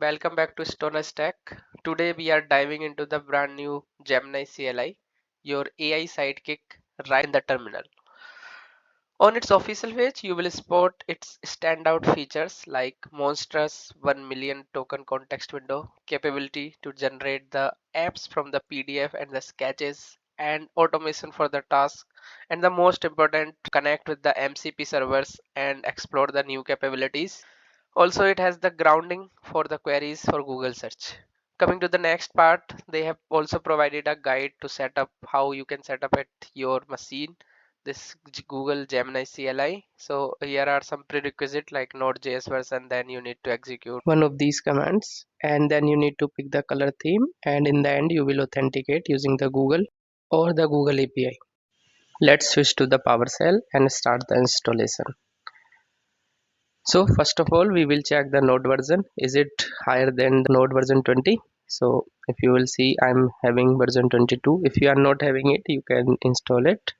Welcome back to Stoner Stack. Today we are diving into the brand new Gemini CLI, your AI sidekick right in the terminal. On its official page, you will spot its standout features like monstrous 1 million token context window, capability to generate the apps from the PDF and the sketches, and automation for the task, and the most important, connect with the MCP servers and explore the new capabilities. Also, it has the grounding for the queries for Google search. Coming to the next part, they have also provided a guide to set up how you can set up at your machine this Google Gemini CLI. So here are some prerequisites like Node.js version, then you need to execute one of these commands, and then you need to pick the color theme, and in the end you will authenticate using the Google or the Google API. Let's switch to the PowerShell and start the installation. So first of all, we will check the node version. Is it higher than the node version 20? So if you will see, I'm having version 22. If you are not having it, you can install it.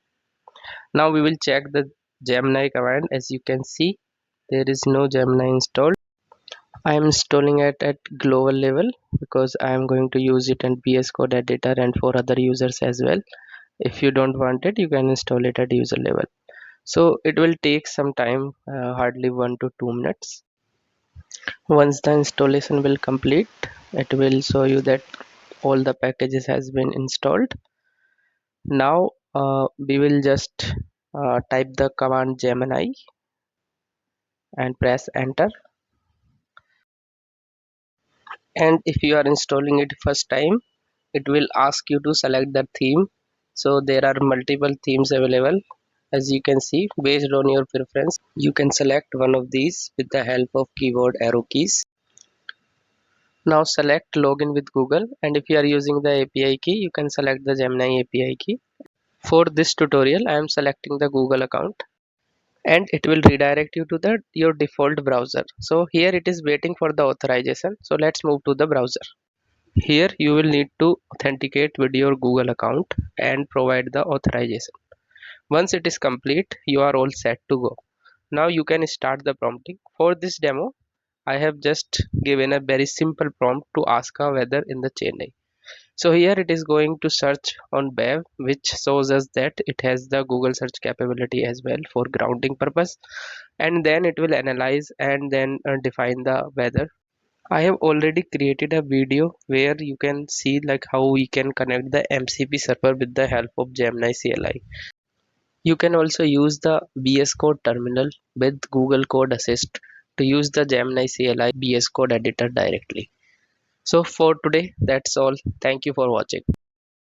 Now we will check the Gemini command. As you can see, there is no Gemini installed. I am installing it at global level because I am going to use it in VS Code editor and for other users as well. If you don't want it, you can install it at user level. So it will take some time, hardly 1 to 2 minutes. Once the installation will complete, it will show you that all the packages has been installed. Now we will just type the command Gemini and press enter. And if you are installing it first time, it will ask you to select the theme. So there are multiple themes available. As you can see, based on your preference, you can select one of these with the help of keyboard arrow keys. Now select login with Google, and if you are using the API key, you can select the Gemini API key. For this tutorial, I am selecting the Google account, and it will redirect you to your default browser. So here it is waiting for the authorization. So let's move to the browser. Here you will need to authenticate with your Google account and provide the authorization. Once it is complete, you are all set to go. Now you can start the prompting. For this demo, I have just given a very simple prompt to ask a weather in the Chennai. So here it is going to search on web, which shows us that it has the Google search capability as well for grounding purpose, and then it will analyze and then define the weather. I have already created a video where you can see like how we can connect the MCP server with the help of Gemini CLI. You can also use the VS Code terminal with Google Code Assist to use the Gemini CLI VS Code editor directly. So for today, that's all. Thank you for watching.